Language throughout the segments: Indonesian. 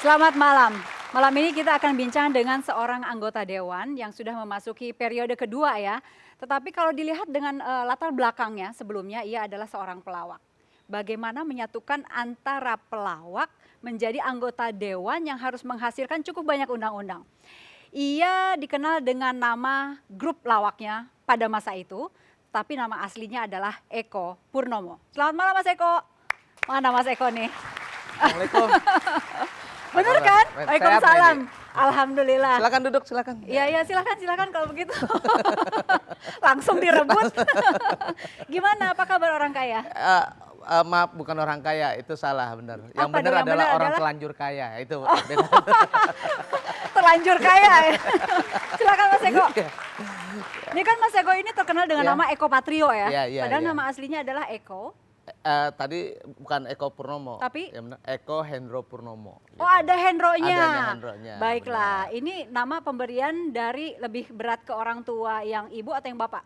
Selamat malam. Malam ini kita akan bincang dengan seorang anggota dewan yang sudah memasuki periode kedua ya. Tetapi kalau dilihat dengan latar belakangnya sebelumnya ia adalah seorang pelawak. Bagaimana menyatukan antara pelawak menjadi anggota dewan yang harus menghasilkan cukup banyak undang-undang. Ia dikenal dengan nama grup lawaknya pada masa itu, tapi nama aslinya adalah Eko Purnomo. Selamat malam Mas Eko. Mana Mas Eko nih? Assalamualaikum. Bener kan? Waalaikumsalam. Alhamdulillah. Silakan duduk, silakan. Iya, silakan kalau begitu. Langsung direbut. Gimana, apa kabar orang kaya? Maaf, bukan orang kaya, itu salah benar. Yang Apa benar dong? Yang adalah benar orang adalah? telanjur kaya, itu Oh. beda. Terlanjur kaya ya. Silakan Mas Eko. Ini kan Mas Eko ini terkenal dengan Iya. nama Eko Patrio ya. Iya, iya, Padahal iya. nama aslinya adalah Eko. Tadi bukan Eko Purnomo. Tapi? Yang benar, Eko Hendro Purnomo. Oh ada Hendronya. Adanya Hendronya, Baiklah, ini nama pemberian dari lebih berat ke orang tua yang ibu atau yang bapak?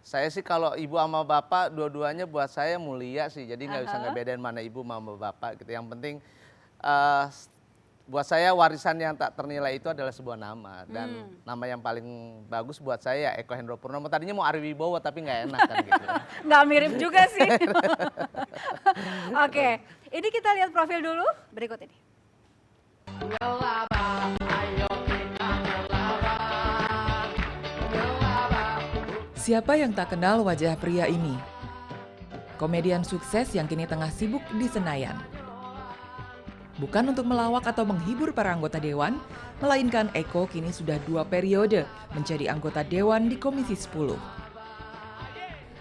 Saya sih kalau ibu sama bapak dua-duanya buat saya mulia sih. Jadi nggak bisa Aha. ngebedain mana ibu sama bapak gitu. Yang penting buat saya warisan yang tak ternilai itu adalah sebuah nama. Dan nama yang paling bagus buat saya ya Eko Hendro Purnomo. Tadinya mau Ari Wibowo tapi nggak enak kan gitu. Nggak mirip juga sih. Oke, ini kita lihat profil dulu berikut ini. Siapa yang tak kenal wajah pria ini? Komedian sukses yang kini tengah sibuk di Senayan. Bukan untuk melawak atau menghibur para anggota dewan, melainkan Eko kini sudah 2 periode menjadi anggota dewan di Komisi 10.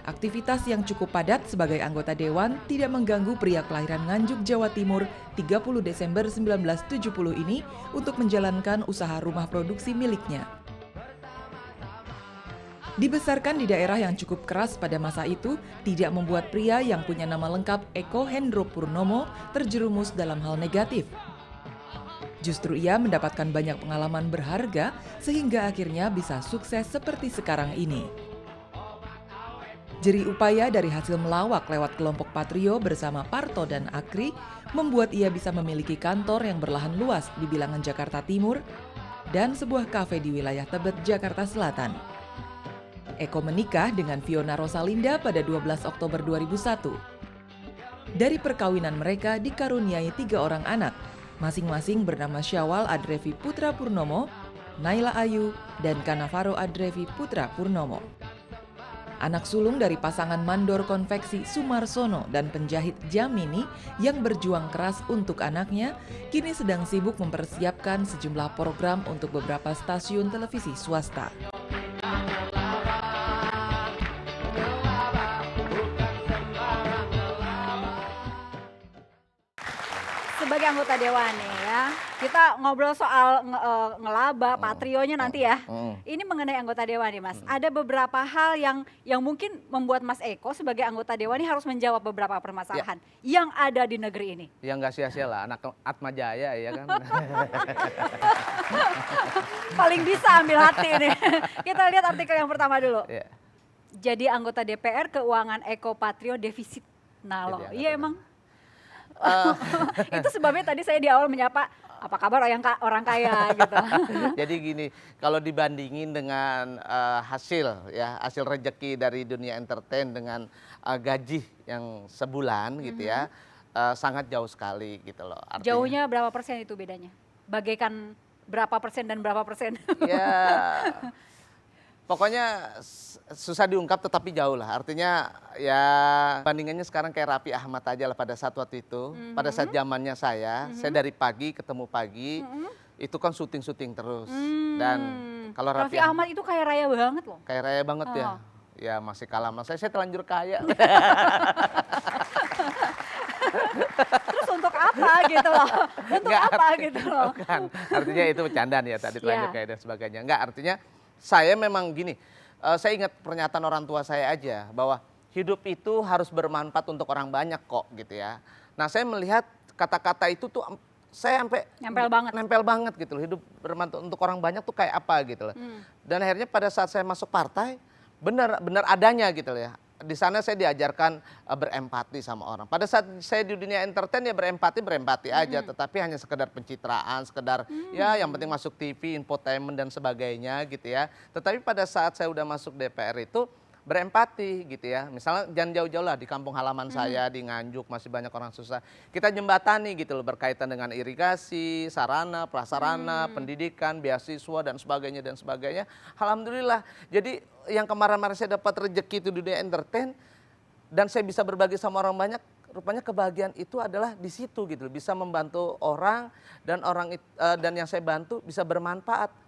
Aktivitas yang cukup padat sebagai anggota dewan tidak mengganggu pria kelahiran Nganjuk, Jawa Timur 30 Desember 1970 ini untuk menjalankan usaha rumah produksi miliknya. Dibesarkan di daerah yang cukup keras pada masa itu, tidak membuat pria yang punya nama lengkap Eko Hendro Purnomo terjerumus dalam hal negatif. Justru ia mendapatkan banyak pengalaman berharga sehingga akhirnya bisa sukses seperti sekarang ini. Jerih upaya dari hasil melawak lewat kelompok Patrio bersama Parto dan Akri membuat ia bisa memiliki kantor yang berlahan luas di bilangan Jakarta Timur dan sebuah kafe di wilayah Tebet, Jakarta Selatan. Eko menikah dengan Fiona Rosalinda pada 12 Oktober 2001. Dari perkawinan mereka dikaruniai 3 orang anak, masing-masing bernama Syawal Adrevi Putra Purnomo, Naila Ayu, dan Kanavaro Adrevi Putra Purnomo. Anak sulung dari pasangan mandor konveksi Sumarsono dan penjahit Jamini yang berjuang keras untuk anaknya, kini sedang sibuk mempersiapkan sejumlah program untuk beberapa stasiun televisi swasta. Sebagai anggota dewan nih ya, kita ngobrol soal ngelaba, patrionya nanti ya. Ini mengenai anggota dewan nih Mas, ada beberapa hal yang mungkin membuat Mas Eko sebagai anggota dewan ini harus menjawab beberapa permasalahan yang ada di negeri ini. Yang nggak sia-sia lah, anak Atma Jaya ya kan. Paling bisa ambil hati ini. Kita lihat artikel yang pertama dulu. Ya. Jadi anggota DPR keuangan Eko Patrio defisit. Nah loh, Jadi iya emang. Itu sebabnya tadi saya di awal menyapa apa kabar orang kaya gitu. Jadi gini, kalau dibandingin dengan hasil rejeki dari dunia entertain dengan gaji yang sebulan gitu ya, sangat jauh sekali gitu loh. Artinya, Jauhnya berapa persen itu bedanya? Bagaikan berapa persen dan berapa persen? ya, pokoknya susah diungkap tetapi jauh lah. Artinya ya bandingannya sekarang kayak Raffi Ahmad aja lah pada saat waktu itu. Pada saat zamannya saya dari pagi ketemu pagi, itu kan syuting-syuting terus. Dan kalau Raffi Ahmad itu kaya raya banget loh. kayak raya banget ya. Ya masih kalah sama saya telanjur kaya. Terus untuk apa gitu loh? Untuk apa gitu loh? Bukan, artinya itu bercandaan ya tadi telanjur Ya. kaya dan sebagainya. Enggak, artinya saya memang gini, saya ingat pernyataan orang tua saya aja bahwa hidup itu harus bermanfaat untuk orang banyak kok gitu ya. Nah saya melihat kata-kata itu tuh saya sampai nempel banget gitu loh. Hidup bermanfaat untuk orang banyak tuh kayak apa gitu loh. Dan akhirnya pada saat saya masuk partai benar adanya gitu loh ya. di sana saya diajarkan berempati sama orang. Pada saat saya di dunia entertain ya berempati aja, tetapi hanya sekedar pencitraan, sekedar ya yang penting masuk TV, infotainment dan sebagainya gitu ya. Tetapi pada saat saya udah masuk DPR itu berempati gitu ya. Misalnya jangan jauh-jauh lah di kampung halaman saya di Nganjuk masih banyak orang susah. Kita jembatani gitu loh berkaitan dengan irigasi, sarana, prasarana, pendidikan, beasiswa dan sebagainya dan sebagainya. Alhamdulillah. Jadi yang kemarin-kemarin saya dapat rezeki itu di dunia entertain dan saya bisa berbagi sama orang banyak, rupanya kebahagiaan itu adalah di situ gitu, bisa membantu orang dan dan yang saya bantu bisa bermanfaat.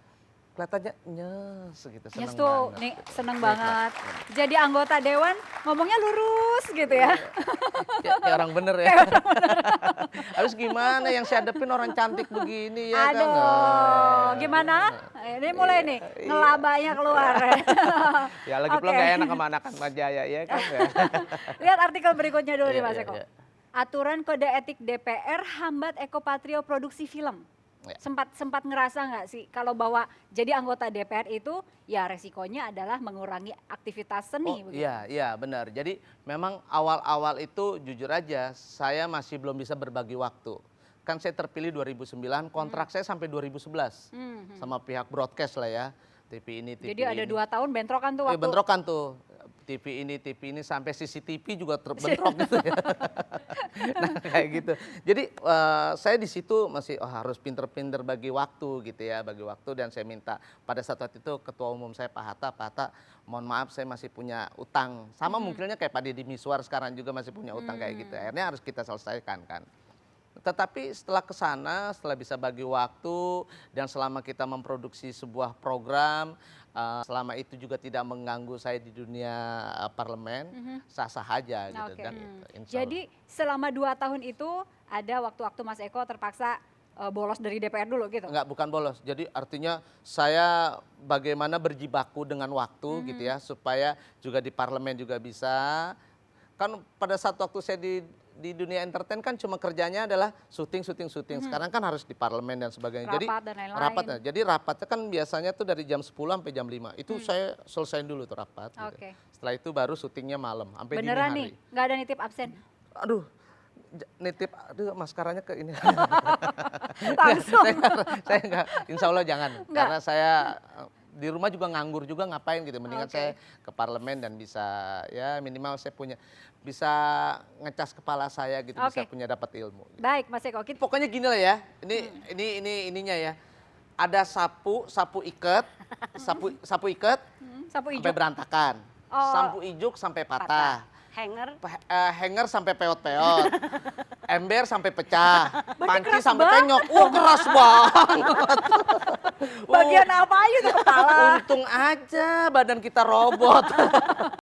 Kelihatannya nyes gitu, seneng Yes tuh, banget. nih seneng banget. Jadi anggota dewan ngomongnya lurus gitu ya. Kayak orang bener ya. Harus gimana yang saya hadapin orang cantik begini ya kan. Aduh, gimana? Ini mulai nih, ngelabanya keluar. Ya lagi pula Oke. gak enak sama anak Jaya ya kan. Lihat artikel berikutnya dulu nih Iya, Mas iya, Eko. iya. Aturan kode etik DPR hambat Ekopatrio produksi film. Ya. Sempat ngerasa nggak sih kalau bahwa jadi anggota DPR itu ya resikonya adalah mengurangi aktivitas seni begitu? Iya benar. Jadi memang awal-awal itu jujur aja saya masih belum bisa berbagi waktu. Kan saya terpilih 2009, kontrak saya sampai 2011 sama pihak broadcast lah ya. TV ini, TV Jadi ada ini. 2 tahun bentrokan tuh waktu. Bentrokan tuh. TV ini sampai CCTV juga terbentrok gitu ya. Nah kayak gitu. Jadi saya di situ masih harus pinter-pinter bagi waktu gitu ya, bagi waktu dan saya minta pada saat itu ketua umum saya Pak Hatta, mohon maaf saya masih punya utang. Sama mungkinnya kayak Pak Deddy Miswar sekarang juga masih punya utang kayak gitu. Akhirnya harus kita selesaikan kan. Tetapi setelah ke sana, setelah bisa bagi waktu dan selama kita memproduksi sebuah program, selama itu juga tidak mengganggu saya di dunia parlemen, sah-sah aja gitu. Oke. Dan itu, insya Allah. Jadi selama 2 tahun itu ada waktu-waktu Mas Eko terpaksa bolos dari DPR dulu gitu? Enggak, bukan bolos. Jadi artinya saya bagaimana berjibaku dengan waktu gitu ya, supaya juga di parlemen juga bisa. Kan pada saat waktu saya di dunia entertain kan cuma kerjanya adalah syuting. Sekarang kan harus di parlemen dan sebagainya. Rapat dan lain-lain. Rapatnya. Jadi rapatnya kan biasanya tuh dari jam 10 sampai jam 5. Itu saya selesaiin dulu tuh rapat. Gitu. Oke. Setelah itu baru syutingnya malam sampai dini Beneran hari. nih, nggak ada nitip absen? Aduh, nitip, aduh maskaranya ke ini. Langsung. saya enggak, insya Allah jangan. Enggak. Karena saya di rumah juga nganggur juga ngapain gitu. Mendingan Oke. saya ke parlemen dan bisa ya minimal saya bisa ngecas kepala saya gitu, bisa Oke. punya dapat ilmu. Baik Mas Eko, kita Pokoknya gini lah ya, ini ininya ya. Ada sapu ikat, sapu ikat sapu sampai ijuk. berantakan. Oh. Sapu ijuk sampai patah. Hanger. Hanger sampai peot-peot. Ember sampai pecah. Panci keras sampai banget. penyok. Keras banget. Bagian apa aja tuh kepala? Untung aja badan kita robot.